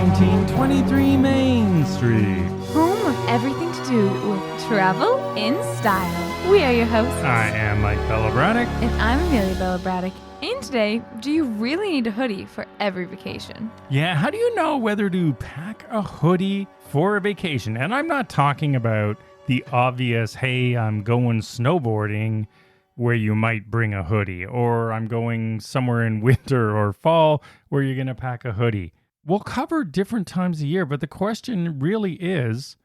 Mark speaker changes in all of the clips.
Speaker 1: 1923 Main Street.
Speaker 2: Home of everything to do with travel in style. We are your hosts.
Speaker 1: I am Mike Braddock.
Speaker 2: And I'm Amelia Braddock. And today, do you really need a hoodie for every vacation?
Speaker 1: Yeah, how do you know whether to pack a hoodie for a vacation? And I'm not talking about the obvious, hey, I'm going snowboarding, where you might bring a hoodie, or I'm going somewhere in winter or fall where you're going to pack a hoodie. We'll cover different times a year, but the question really is,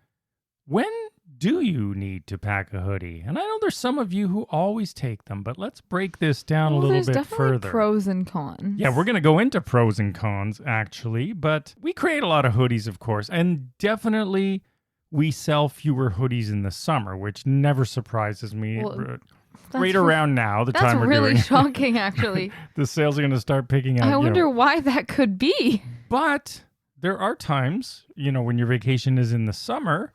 Speaker 1: when do you need to pack a hoodie? And I know there's some of you who always take them, but let's break this down a little bit
Speaker 2: there's
Speaker 1: further.
Speaker 2: definitely pros and cons.
Speaker 1: Yeah, we're going to go into pros and cons, actually, but we create a lot of hoodies, of course, and definitely we sell fewer hoodies in the summer, which never surprises me.
Speaker 2: Well,
Speaker 1: right around now, the time we're doing.
Speaker 2: That's really shocking, actually.
Speaker 1: The sales are going to start picking up.
Speaker 2: I wonder why that could be.
Speaker 1: But there are times, when your vacation is in the summer,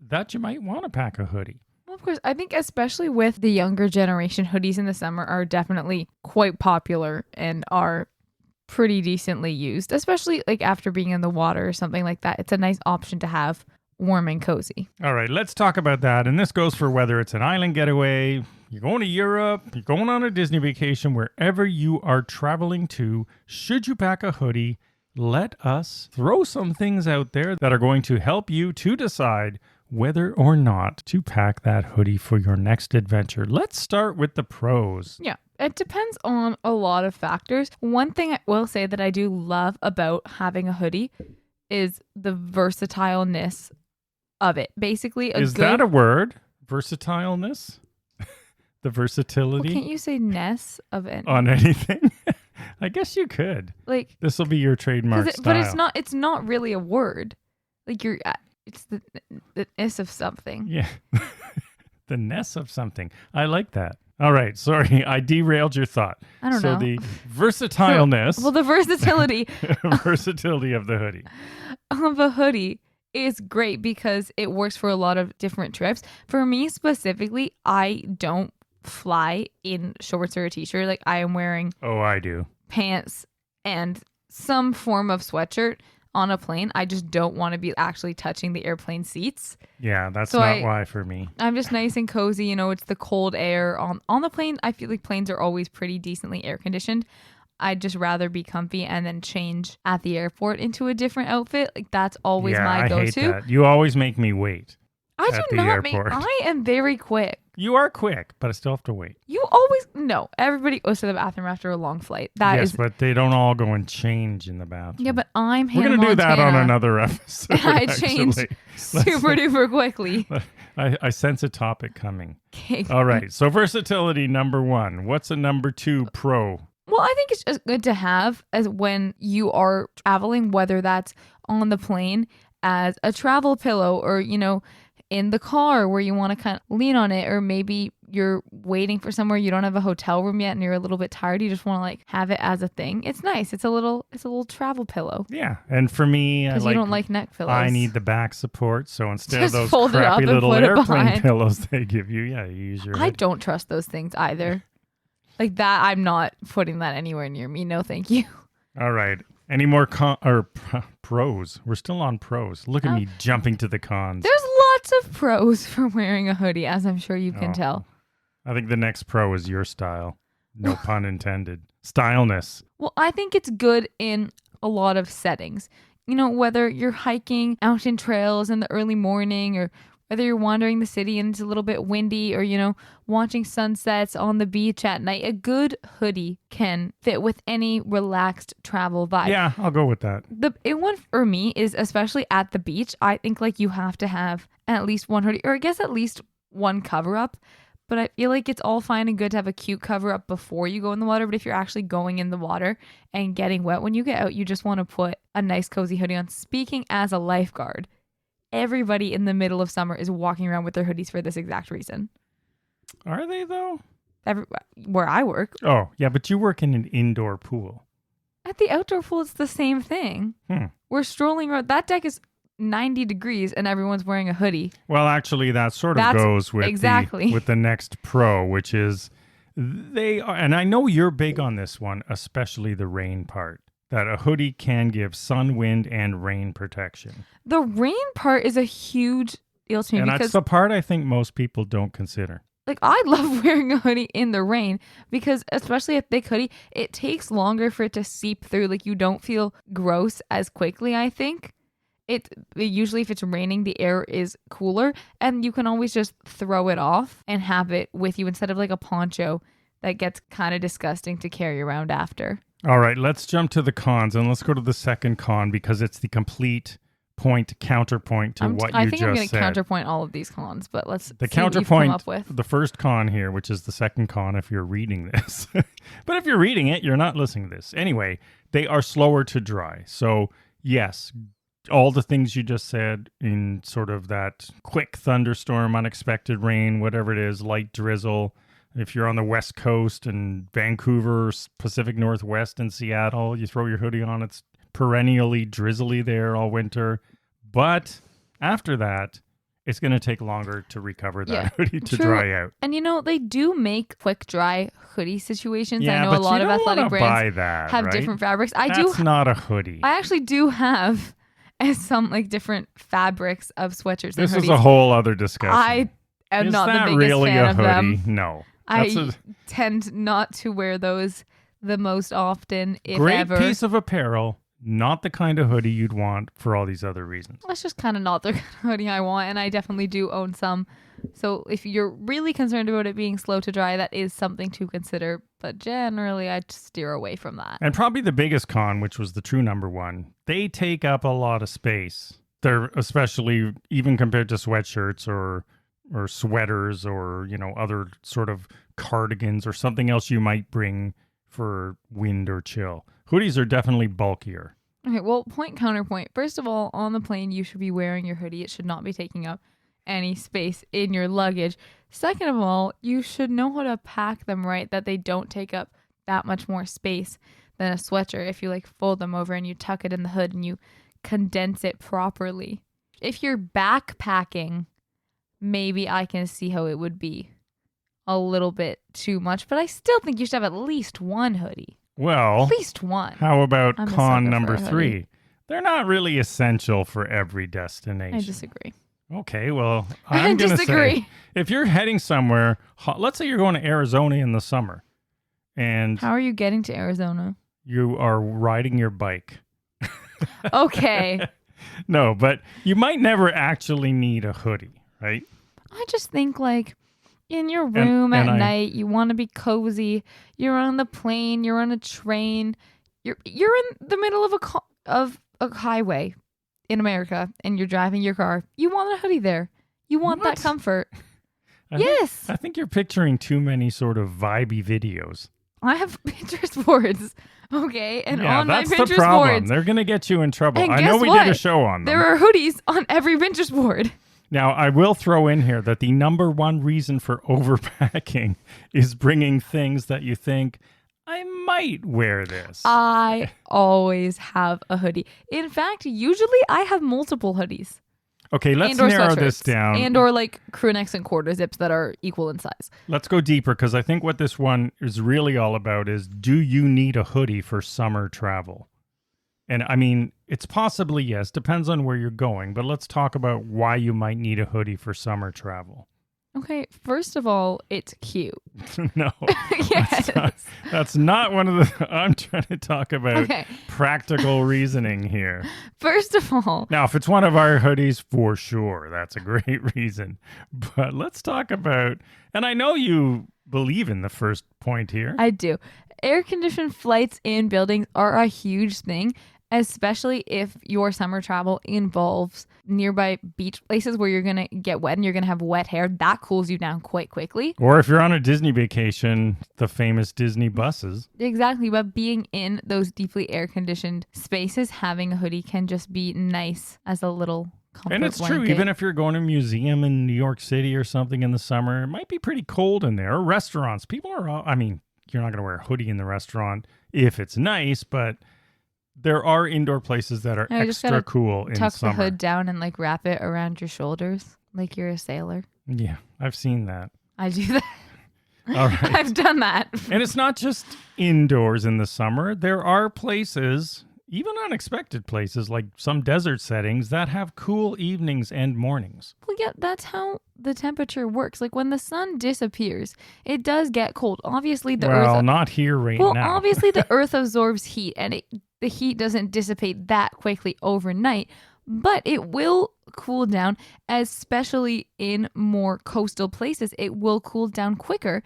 Speaker 1: that you might want to pack a hoodie.
Speaker 2: Well, of course, I think especially with the younger generation, hoodies in the summer are definitely quite popular and are pretty decently used, especially like after being in the water or something like that. It's a nice option to have warm and cozy.
Speaker 1: All right, let's talk about that. And this goes for whether it's an island getaway, you're going to Europe, you're going on a Disney vacation, wherever you are traveling to, should you pack a hoodie? Let us throw some things out there that are going to help you to decide whether or not to pack that hoodie for your next adventure. Let's start with the pros.
Speaker 2: Yeah, it depends on a lot of factors. One thing I will say that I do love about having a hoodie is the versatileness of it. Basically,
Speaker 1: is that a word? Versatileness? The versatility?
Speaker 2: Well, can't you say ness of it?
Speaker 1: On anything? I guess you could.
Speaker 2: Like,
Speaker 1: this will be your trademark style.
Speaker 2: But it's not really a word. Like it's the ness of something.
Speaker 1: Yeah. The ness of something. I like that. All right. Sorry, I derailed your thought.
Speaker 2: I don't know.
Speaker 1: So the versatileness.
Speaker 2: Well, the versatility.
Speaker 1: Versatility of the hoodie.
Speaker 2: Of a hoodie is great because it works for a lot of different trips. For me specifically, I don't fly in shorts or a t-shirt. Like, I am wearing
Speaker 1: I do
Speaker 2: pants and some form of sweatshirt on a plane. I just don't want to be actually touching the airplane seats.
Speaker 1: Yeah, that's not why for me.
Speaker 2: I'm just nice and cozy. It's the cold air on the plane. I feel like planes are always pretty decently air conditioned. I'd just rather be comfy and then change at the airport into a different outfit. Like, that's always my go-to.
Speaker 1: I hate that. You always make me wait.
Speaker 2: I do not make. I am very quick.
Speaker 1: You are quick, but I still have to wait.
Speaker 2: You always everybody goes to the bathroom after a long flight.
Speaker 1: Yes, but they don't all go and change in the bathroom.
Speaker 2: Yeah, but I'm Hannah
Speaker 1: We're gonna do
Speaker 2: Montana,
Speaker 1: that on another episode.
Speaker 2: I changed super duper quickly.
Speaker 1: I sense a topic coming.
Speaker 2: Okay.
Speaker 1: All right. So versatility, number one. What's a number two pro?
Speaker 2: Well, I think it's just good to have as when you are traveling, whether that's on the plane as a travel pillow or, in the car where you want to kind of lean on it, or maybe you're waiting for somewhere you don't have a hotel room yet and you're a little bit tired. You just want to have it as a thing. It's nice. It's a little travel pillow.
Speaker 1: Yeah. And for me,
Speaker 2: because you don't like neck pillows.
Speaker 1: I need the back support. So instead
Speaker 2: just
Speaker 1: of those crappy little airplane pillows they give you, you use your head.
Speaker 2: I don't trust those things either. Like that, I'm not putting that anywhere near me. No, thank you.
Speaker 1: All right. Any more pros? We're still on pros. Look at me jumping to the cons.
Speaker 2: There's lots of pros for wearing a hoodie, as I'm sure you can tell.
Speaker 1: I think the next pro is your style. No pun intended. Styleness.
Speaker 2: Well, I think it's good in a lot of settings. Whether you're hiking mountain trails in the early morning, or whether you're wandering the city and it's a little bit windy, or, watching sunsets on the beach at night, a good hoodie can fit with any relaxed travel vibe.
Speaker 1: Yeah, I'll go with that.
Speaker 2: The big one for me is, especially at the beach, I think you have to have at least one hoodie, or I guess at least one cover up. But I feel like it's all fine and good to have a cute cover up before you go in the water. But if you're actually going in the water and getting wet when you get out, you just want to put a nice cozy hoodie on. Speaking as a lifeguard, everybody in the middle of summer is walking around with their hoodies for this exact reason.
Speaker 1: Are they, though?
Speaker 2: Where I work.
Speaker 1: Oh, yeah, but you work in an indoor pool.
Speaker 2: At the outdoor pool, it's the same thing. We're strolling around. That deck is 90 degrees and everyone's wearing a hoodie.
Speaker 1: Well, actually, that sort of goes with with the next pro, which is they are, and I know you're big on this one, especially the rain part. that a hoodie can give sun, wind, and rain protection.
Speaker 2: The rain part is a huge deal to me
Speaker 1: And
Speaker 2: because
Speaker 1: that's the part I think most people don't consider.
Speaker 2: like I love wearing a hoodie in the rain because especially a thick hoodie, it takes longer for it to seep through. Like you don't feel gross as quickly, I think. It usually if it's raining, the air is cooler and you can always just throw it off and have it with you instead of like a poncho that gets kind of disgusting to carry around after.
Speaker 1: All right, let's jump to the cons and let's go to the second con because it's the complete counterpoint to what
Speaker 2: I
Speaker 1: you
Speaker 2: think
Speaker 1: just
Speaker 2: I'm going to
Speaker 1: said.
Speaker 2: counterpoint all of these cons, but let's
Speaker 1: The
Speaker 2: see what you've
Speaker 1: counterpoint,
Speaker 2: come up with.
Speaker 1: the first con here, which is the second con if you're reading this. But if you're reading it, you're not listening to this. Anyway, they are slower to dry. So, yes, all the things you just said in sort of that quick thunderstorm, unexpected rain, whatever it is, light drizzle. If you're on the West Coast and Vancouver, Pacific Northwest and Seattle, you throw your hoodie on, it's perennially drizzly there all winter. But after that, it's going to take longer to recover that hoodie to dry out.
Speaker 2: And they do make quick dry hoodie situations.
Speaker 1: Yeah,
Speaker 2: I know
Speaker 1: but
Speaker 2: a lot
Speaker 1: you
Speaker 2: of
Speaker 1: don't
Speaker 2: athletic
Speaker 1: wanna
Speaker 2: brands
Speaker 1: buy that,
Speaker 2: have
Speaker 1: right?
Speaker 2: different fabrics.
Speaker 1: That's not a hoodie.
Speaker 2: I actually do have some like different fabrics of sweatshirts and
Speaker 1: This
Speaker 2: hoodies.
Speaker 1: is a whole other discussion.
Speaker 2: I am
Speaker 1: is
Speaker 2: not
Speaker 1: that
Speaker 2: the biggest
Speaker 1: really
Speaker 2: fan
Speaker 1: a
Speaker 2: of
Speaker 1: hoodie?
Speaker 2: them.
Speaker 1: No.
Speaker 2: I tend not to wear those the most often, if
Speaker 1: Great
Speaker 2: ever.
Speaker 1: piece of apparel, not the kind of hoodie you'd want for all these other reasons.
Speaker 2: That's just kind of not the kind of hoodie I want, and I definitely do own some. So if you're really concerned about it being slow to dry, that is something to consider. But generally, I'd steer away from that.
Speaker 1: And probably the biggest con, which was the true number one, they take up a lot of space. They're especially even compared to sweatshirts or sweaters or, other sort of cardigans or something else you might bring for wind or chill. Hoodies are definitely bulkier.
Speaker 2: Okay, well, counterpoint. First of all, on the plane, you should be wearing your hoodie. It should not be taking up any space in your luggage. Second of all, you should know how to pack them right, that they don't take up that much more space than a sweatshirt if you fold them over and you tuck it in the hood and you condense it properly. If you're backpacking, maybe I can see how it would be a little bit too much, but I still think you should have at least one hoodie.
Speaker 1: Well,
Speaker 2: at least one.
Speaker 1: How about
Speaker 2: I'm a
Speaker 1: con
Speaker 2: sucker
Speaker 1: number
Speaker 2: for a
Speaker 1: 3?
Speaker 2: hoodie.
Speaker 1: They're not really essential for every destination.
Speaker 2: I disagree.
Speaker 1: Okay, well, I'm going to
Speaker 2: disagree.
Speaker 1: say, if you're heading somewhere, let's say you're going to Arizona in the summer, and
Speaker 2: How are you getting to Arizona?
Speaker 1: you are riding your bike.
Speaker 2: Okay.
Speaker 1: No, but you might never actually need a hoodie, right?
Speaker 2: I just think in your room at night, you want to be cozy. You're on the plane. You're on a train. You're in the middle of a highway in America, and you're driving your car. You want a hoodie there. You want that comfort. Yes.
Speaker 1: I think you're picturing too many sort of vibey videos.
Speaker 2: I have Pinterest boards, okay? And
Speaker 1: Yeah,
Speaker 2: on my
Speaker 1: that's the
Speaker 2: Pinterest
Speaker 1: problem.
Speaker 2: boards,
Speaker 1: They're going to get you in trouble.
Speaker 2: And
Speaker 1: I know
Speaker 2: guess
Speaker 1: we did a
Speaker 2: what?
Speaker 1: show on them.
Speaker 2: there are hoodies on every Pinterest board.
Speaker 1: Now, I will throw in here that the number one reason for overpacking is bringing things that you think, I might wear this.
Speaker 2: I always have a hoodie. In fact, usually I have multiple hoodies.
Speaker 1: Okay, let's
Speaker 2: and/or
Speaker 1: narrow this
Speaker 2: sweatshirts.
Speaker 1: down.
Speaker 2: And/or crew necks and quarter zips that are equal in size.
Speaker 1: Let's go deeper because I think what this one is really all about is, do you need a hoodie for summer travel? And I mean, it's possibly yes, depends on where you're going, but let's talk about why you might need a hoodie for summer travel.
Speaker 2: Okay, first of all, it's cute.
Speaker 1: No,
Speaker 2: Yes.
Speaker 1: that's not one of the, I'm trying to talk about practical reasoning here.
Speaker 2: First of all,
Speaker 1: Now, if it's one of our hoodies, for sure, that's a great reason. But let's talk about, and I know you believe in the first point here.
Speaker 2: I do. Air-conditioned flights in buildings are a huge thing, especially if your summer travel involves nearby beach places where you're going to get wet and you're going to have wet hair. That cools you down quite quickly.
Speaker 1: Or if you're on a Disney vacation, the famous Disney buses.
Speaker 2: Exactly. But being in those deeply air-conditioned spaces, having a hoodie can just be nice as a little comfort
Speaker 1: And it's true,
Speaker 2: blanket.
Speaker 1: even if you're going to a museum in New York City or something in the summer, it might be pretty cold in there. Or restaurants. People are, you're not going to wear a hoodie in the restaurant if it's nice, but there are indoor places that are extra cool in
Speaker 2: tuck
Speaker 1: summer.
Speaker 2: the hood down and wrap it around your shoulders like you're a sailor.
Speaker 1: Yeah, I've seen that.
Speaker 2: I do that.
Speaker 1: All right.
Speaker 2: I've done that.
Speaker 1: And it's not just indoors in the summer. There are places, even unexpected places, like some desert settings that have cool evenings and mornings.
Speaker 2: Well, yeah, that's how the temperature works. Like when the sun disappears, it does get cold. Obviously, the earth.
Speaker 1: Not here right
Speaker 2: Well,
Speaker 1: now.
Speaker 2: obviously, the earth absorbs heat, and the heat doesn't dissipate that quickly overnight, but it will cool down, especially in more coastal places. It will cool down quicker.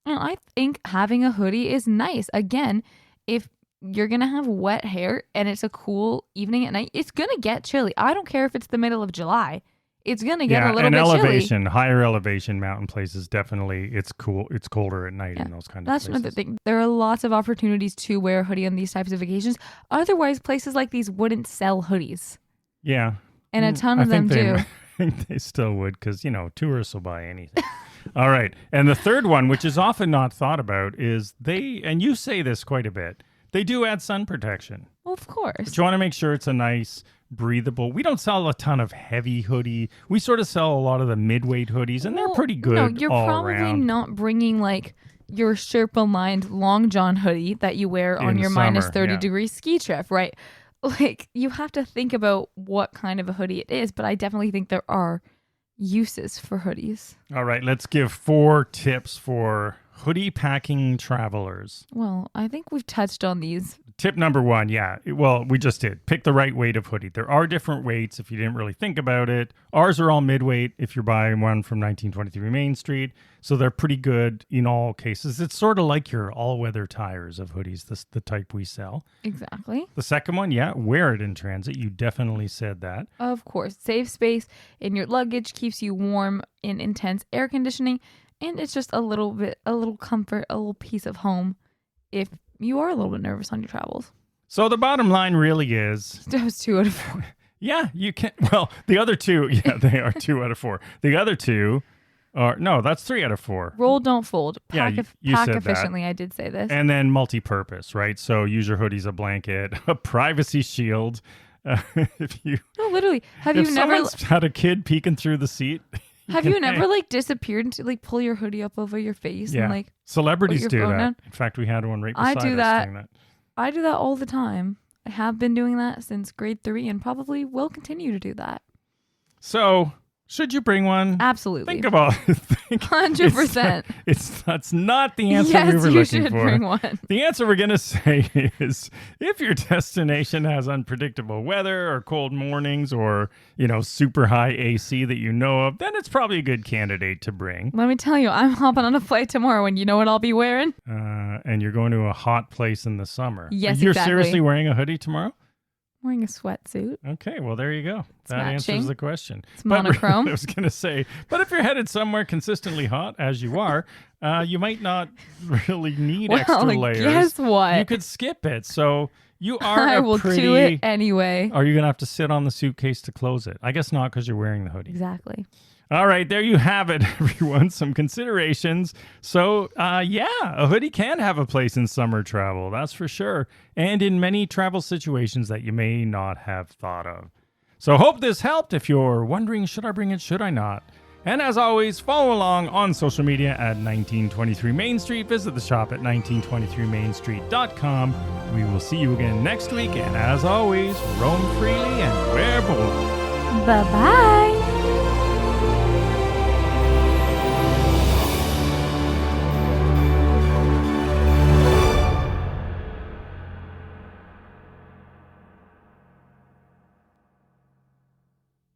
Speaker 2: And I think having a hoodie is nice. Again, if you're going to have wet hair and it's a cool evening at night, it's going to get chilly. I don't care if it's the middle of July. It's going to get a little bit
Speaker 1: elevation,
Speaker 2: chilly.
Speaker 1: higher elevation mountain places, definitely it's cool. It's colder at night in those kind of places.
Speaker 2: That's another thing. There are lots of opportunities to wear a hoodie on these types of vacations. Otherwise, places like these wouldn't sell hoodies.
Speaker 1: Yeah.
Speaker 2: And a ton of them do.
Speaker 1: I think they still would because, tourists will buy anything. All right. And the third one, which is often not thought about, is and you say this quite a bit, they do add sun protection.
Speaker 2: Well, of course.
Speaker 1: But you want to make sure it's a nice, breathable. We don't sell a ton of heavy hoodie. We sort of sell a lot of the mid-weight hoodies, and they're pretty good
Speaker 2: No, you're
Speaker 1: all
Speaker 2: probably
Speaker 1: around.
Speaker 2: not bringing like your Sherpa-lined long john hoodie that you wear on your minus 30 degree ski trip, right? Like, you have to think about what kind of a hoodie it is, but I definitely think there are uses for hoodies.
Speaker 1: All right, let's give 4 tips for hoodie packing travelers.
Speaker 2: Well, I think we've touched on these.
Speaker 1: Tip number 1, we just did. Pick the right weight of hoodie. There are different weights if you didn't really think about it. Ours are all mid-weight if you're buying one from 1923 Main Street. So they're pretty good in all cases. It's sort of like your all-weather tires of hoodies, the type we sell.
Speaker 2: Exactly.
Speaker 1: The second one, wear it in transit. You definitely said that.
Speaker 2: Of course. Save space in your luggage, keeps you warm in intense air conditioning, and it's just a little comfort, a little piece of home if you are a little bit nervous on your travels.
Speaker 1: So the bottom line really is...
Speaker 2: That was 2 out of 4.
Speaker 1: Yeah, you can... Well, the other 2, they are 2 out of 4. The other 2 are... No, that's 3 out of 4.
Speaker 2: Roll, don't fold. Pack,
Speaker 1: you
Speaker 2: pack
Speaker 1: said
Speaker 2: efficiently,
Speaker 1: that.
Speaker 2: I did say this.
Speaker 1: And then multi-purpose, right? So use your hoodie as a blanket, a privacy shield. If you...
Speaker 2: No, literally.
Speaker 1: If someone's had a kid peeking through the seat...
Speaker 2: Have you never disappeared and to pull your hoodie up over your face and
Speaker 1: celebrities do that.
Speaker 2: Down?
Speaker 1: In fact, we had one right beside us doing that.
Speaker 2: I do that all the time. I have been doing that since grade 3 and probably will continue to do that.
Speaker 1: So, should you bring one?
Speaker 2: Absolutely.
Speaker 1: Think about it.
Speaker 2: 100%.
Speaker 1: That's not the answer we were looking for.
Speaker 2: Yes, you should bring one.
Speaker 1: The answer we're going to say is if your destination has unpredictable weather or cold mornings or, super high AC that you know of, then it's probably a good candidate to bring.
Speaker 2: Let me tell you, I'm hopping on a flight tomorrow and you know what I'll be wearing?
Speaker 1: And you're going to a hot place in the summer.
Speaker 2: Yes,
Speaker 1: You're
Speaker 2: exactly.
Speaker 1: seriously wearing a hoodie tomorrow?
Speaker 2: Wearing a sweatsuit.
Speaker 1: Okay, well, there you go. That
Speaker 2: matching.
Speaker 1: Answers the question.
Speaker 2: It's monochrome.
Speaker 1: I was going to say, but if you're headed somewhere consistently hot, as you are, you might not really need extra layers.
Speaker 2: Guess what?
Speaker 1: You could skip it. So you are
Speaker 2: I will do it anyway.
Speaker 1: Are you going to have to sit on the suitcase to close it? I guess not because you're wearing the hoodie.
Speaker 2: Exactly.
Speaker 1: All right, there you have it, everyone. Some considerations. So, a hoodie can have a place in summer travel, that's for sure, and in many travel situations that you may not have thought of. So, hope this helped. If you're wondering, should I bring it, should I not? And as always, follow along on social media at 1923 Main Street. Visit the shop at 1923mainstreet.com. We will see you again next week, and as always, roam freely and wear bold.
Speaker 2: Bye-bye.